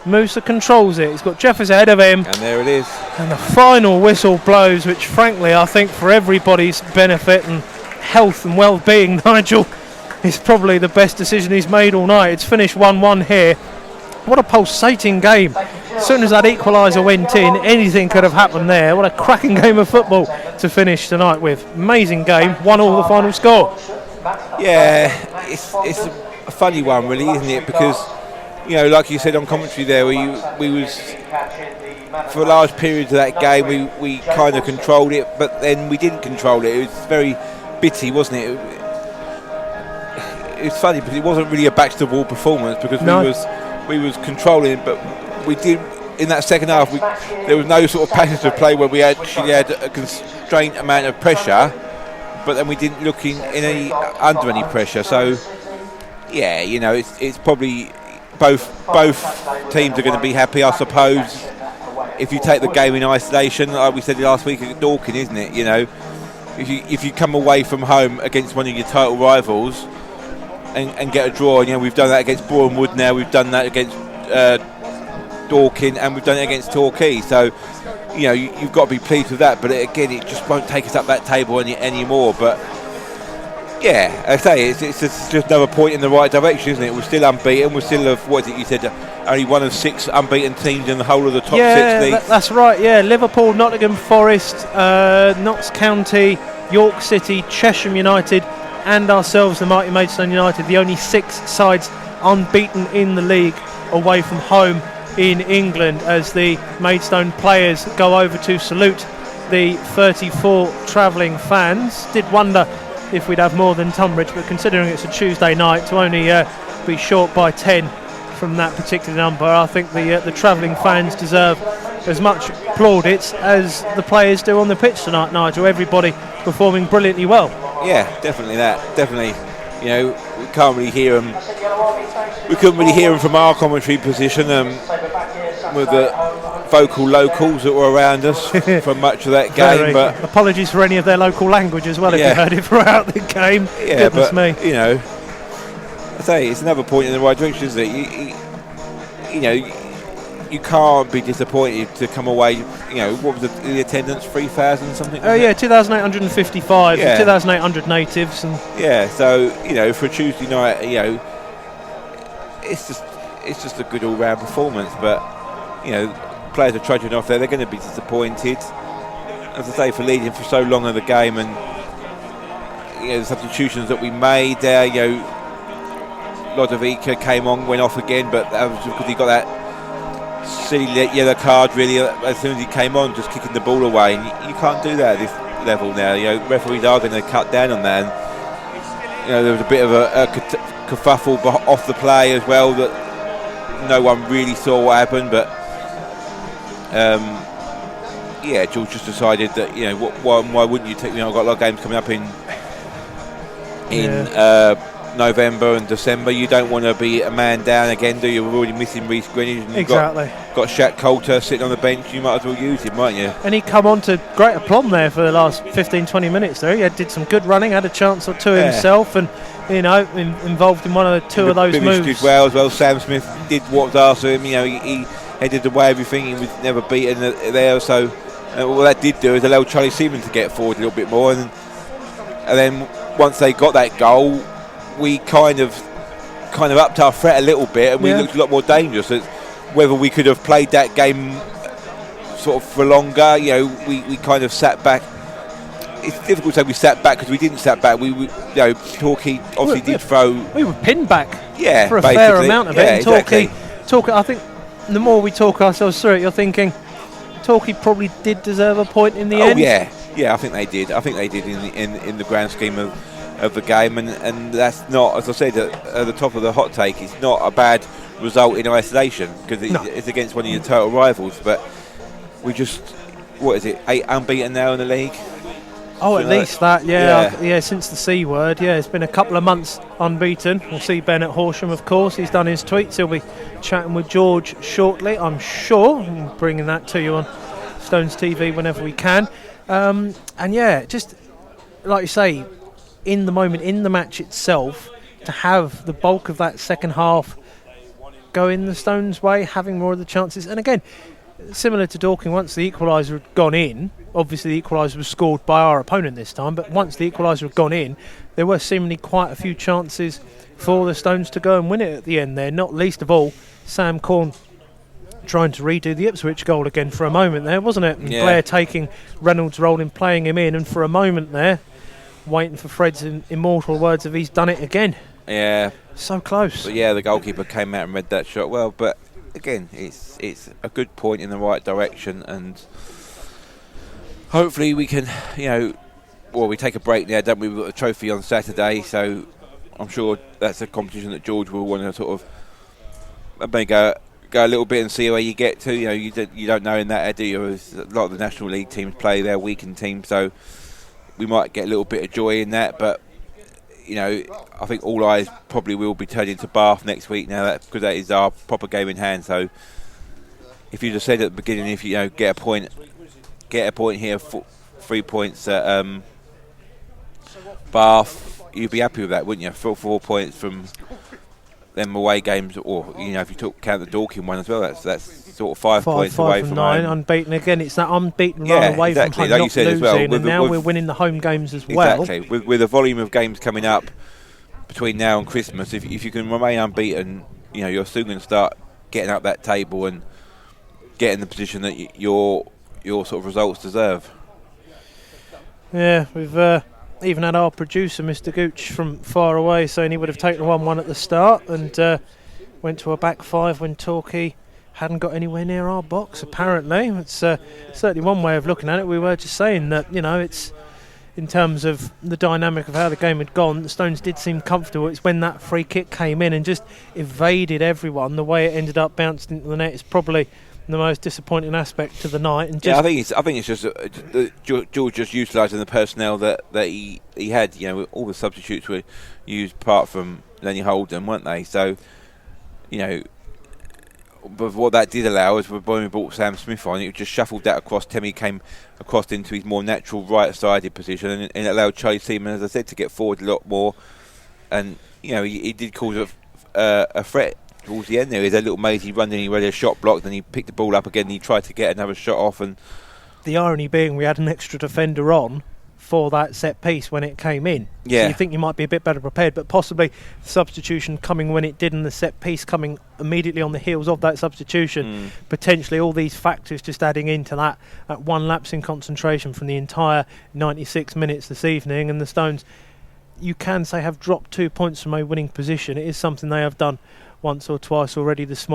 Musa controls it. He's got Jeffers ahead of him. And there it is. And the final whistle blows, which frankly I think for everybody's benefit and health and well-being, Nigel, is probably the best decision he's made all night. It's finished 1-1 here. What a pulsating game. As soon as that equaliser went in, anything could have happened there. What a cracking game of football to finish tonight with. Amazing game, 1-1 the final score. Yeah, it's a funny one really, isn't it? Because, you know, like you said on commentary there, we was, for large periods of that game, we kind of controlled it, but then we didn't control it. It was very bitty, wasn't it? It was funny because it wasn't really a back-to-the-wall performance, because we was controlling it, but we did, in that second half, there was no sort of passage of play where we actually had a constrained amount of pressure, but then we didn't look under any pressure. So, yeah, you know, it's probably both teams are going to be happy, I suppose, if you take the game in isolation, like we said last week at Torquay, isn't it? You know, if you come away from home against one of your title rivals and get a draw, you know, we've done that against Bournemouth now, we've done that against Dorking, and we've done it against Torquay. So, you know, you've got to be pleased with that. But again, it just won't take us up that table anymore. But yeah, I say it's just another point in the right direction, isn't it? We're still unbeaten. We're still what is it? You said only one of 6 unbeaten teams in the whole of the top 6 leagues. That's right. Yeah, Liverpool, Nottingham Forest, Notts County, York City, Chesham United, and ourselves, the mighty Maidstone United. The only 6 sides unbeaten in the league away from home in England, as the Maidstone players go over to salute the 34 travelling fans. Did wonder if we'd have more than Tunbridge, but considering it's a Tuesday night, to only be short by 10 from that particular number, I think the travelling fans deserve as much plaudits as the players do on the pitch tonight, Nigel. Everybody performing brilliantly well. Yeah, definitely that. Definitely. You know, we can't really hear them. We couldn't really hear them from our commentary position with the vocal locals that were around us for much of that game. But apologies for any of their local language as well, if you heard it throughout the game. Yeah, Goodness me. You know, I say it's another point in the right direction, isn't it? You know, you can't be disappointed to come away. You know, what was the attendance? 3,000 something. Oh yeah, 2,855. Yeah. 2,800 natives. And yeah, so you know, for a Tuesday night, you know, it's just a good all-round performance. But you know, players are trudging off there. They're going to be disappointed, as I say, for leading for so long of the game, and you know, the substitutions that we made there. You know, Lodovica came on, went off again, but that was because he got that silly yellow card really as soon as he came on, just kicking the ball away, and you can't do that at this level now. You know, referees are going to cut down on that, and you know, there was a bit of a kerfuffle off the play as well that no one really saw what happened, but yeah, George just decided that, you know, why wouldn't you take, you know, I've got a lot of games coming up in November and December. You don't want to be a man down again, do you? We're already missing Reece Greenidge, and exactly. Got Shaq Coulter sitting on the bench. You might as well use him, mightn't you? And he come on to great aplomb there for the last 15-20 minutes there. He did some good running, had a chance or two himself, and you know, involved in one of the two of those moves. Did well as well. Sam Smith did what was asked of him. You know, he headed away everything. He was never beaten there, so what that did do is allow Charlie Seaman to get forward a little bit more, and then once they got that goal, we kind of upped our threat a little bit, and we looked a lot more dangerous. Whether we could have played that game sort of for longer, you know, we kind of sat back. It's difficult to say we sat back because we didn't sat back. We you know, Torquay obviously did throw. We were pinned back. Yeah, for a fair amount of it. And exactly. Torquay. I think the more we talk ourselves through it, you're thinking Torquay probably did deserve a point in the end. Yeah, I think they did. I think they did in the grand scheme of the game, and that's not, as I said at the top of the hot take, it's not a bad result in isolation because it's against one of your total rivals. But we just, what is it, 8 unbeaten now in the league? Oh, at least that, yeah, since the C word, it's been a couple of months unbeaten. We'll see Ben at Horsham, of course. He's done his tweets. He'll be chatting with George shortly, I'm sure. I'm bringing that to you on Stones TV whenever we can. And yeah, just like you say, in the moment, in the match itself, to have the bulk of that second half going the Stones' way, having more of the chances. And again, similar to Dorking, once the equaliser had gone in, obviously the equaliser was scored by our opponent this time, but once the equaliser had gone in, there were seemingly quite a few chances for the Stones to go and win it at the end there, not least of all Sam Corn trying to redo the Ipswich goal again for a moment there, wasn't it? And Blair taking Reynolds' role in playing him in, and for a moment there, waiting for Fred's immortal words of he's done it again. Yeah. So close. But the goalkeeper came out and read that shot well, but again, it's a good point in the right direction, and hopefully we can, we take a break now, don't we? We've got a trophy on Saturday, so I'm sure that's a competition that George will want to sort of maybe go a little bit and see where you get to. You don't know in that, do you? A lot of the National League teams play their weekend team, so we might get a little bit of joy in that, but I think all eyes probably will be turning to Bath next week now, because that is our proper game in hand. So if you just said at the beginning, if you get a point here, 3 points at Bath, you'd be happy with that, wouldn't you? 4 points from them away games, or if you count the Dorking one as well, that's sort of 5 points away from 9, home. Unbeaten again. It's that unbeaten run away from home, like not you said losing, as well. and now we're winning the home games as well. Exactly. With a volume of games coming up between now and Christmas, if you can remain unbeaten, you're soon going to start getting up that table and getting the position that your sort of results deserve. Yeah, we've even had our producer, Mr. Gooch, from far away, saying he would have taken 1-1 at the start and went to a back 5 when Torquay hadn't got anywhere near our box, apparently. It's certainly one way of looking at it. We were just saying that, it's in terms of the dynamic of how the game had gone, the Stones did seem comfortable. It's when that free kick came in and just evaded everyone. The way it ended up bouncing into the net is probably the most disappointing aspect to the night. And just I think it's just George just utilising the personnel that he had. All the substitutes were used apart from Lenny Holden, weren't they? So, but what that did allow is when we brought Sam Smith on, it just shuffled that across. Temi came across into his more natural right-sided position, and it allowed Charlie Seaman, as I said, to get forward a lot more. And he did cause a threat towards the end there. He had a little mazy run, and he read a shot blocked, then he picked the ball up again, and he tried to get another shot off. And the irony being, we had an extra defender on for that set piece when it came in. Yeah. So you think you might be a bit better prepared, but possibly the substitution coming when it did and the set piece coming immediately on the heels of that substitution, potentially all these factors just adding into that one lapse in concentration from the entire 96 minutes this evening. And the Stones, you can say, have dropped 2 points from a winning position. It is something they have done once or twice already this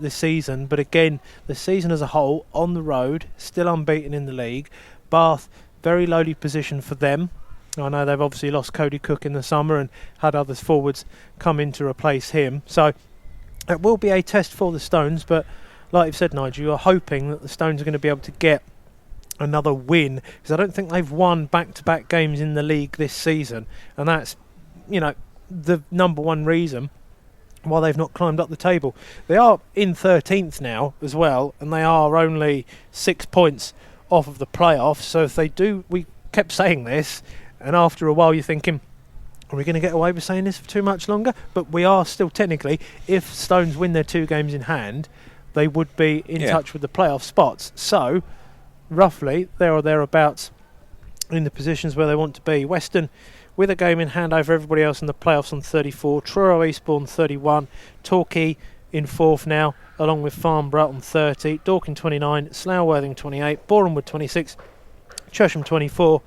season, but again, the season as a whole, on the road, still unbeaten in the league. Bath, very lowly position for them. I know they've obviously lost Cody Cook in the summer and had others forwards come in to replace him. So it will be a test for the Stones, but like you've said, Nigel, you're hoping that the Stones are going to be able to get another win, because I don't think they've won back-to-back games in the league this season, and that's, the number one reason why they've not climbed up the table. They are in 13th now as well, and they are only 6 points off of the playoffs. So if they do, we kept saying this, and after a while you're thinking, are we going to get away with saying this for too much longer? But we are still technically, if Stones win their 2 games in hand, they would be in touch with the playoff spots. So roughly there or thereabouts in the positions where they want to be. Western with a game in hand over everybody else in the playoffs on 34, Truro Eastbourne 31, Torquay in 4th now, along with Farnborough on 30, Dorking 29, Slough Worthing 28, Borehamwood 26, Chesham 24,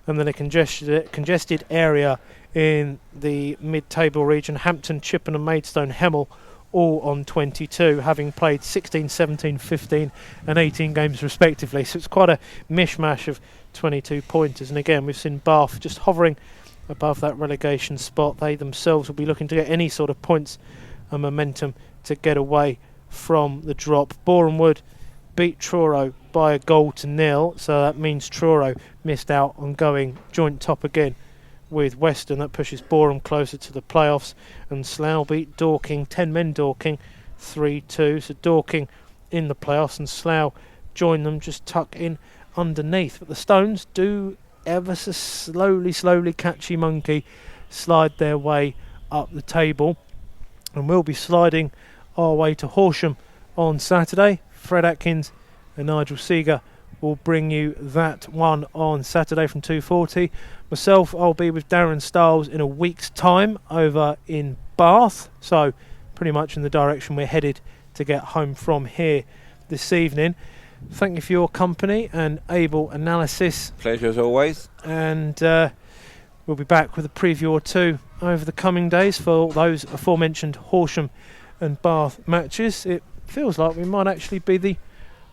and then a congested area in the mid-table region, Hampton, Chippen and Maidstone, Hemel, all on 22, having played 16, 17, 15 and 18 games respectively. So it's quite a mishmash of 22 pointers. And again, we've seen Bath just hovering above that relegation spot. They themselves will be looking to get any sort of points and momentum to get away from the drop. Borehamwood beat Truro by a 1-0, so that means Truro missed out on going joint top again with Western. That pushes Boreham closer to the playoffs, and Slough beat Dorking, 10 men Dorking, 3-2, so Dorking in the playoffs and Slough join them just tuck in underneath. But the Stones do ever so slowly catchy monkey slide their way up the table, and will be sliding our way to Horsham on Saturday. Fred Atkins and Nigel Seeger will bring you that one on Saturday from 2:40. Myself, I'll be with Darren Stiles in a week's time over in Bath, so pretty much in the direction we're headed to get home from here this evening. Thank you for your company and able analysis. Pleasure as always. And we'll be back with a preview or two over the coming days for those aforementioned Horsham and Bath matches. It feels like we might actually be the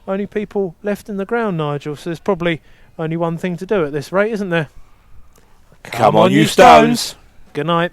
only people left in the ground, Nigel, so there's probably only one thing to do at this rate, isn't there? Come on, you Stones! Good night.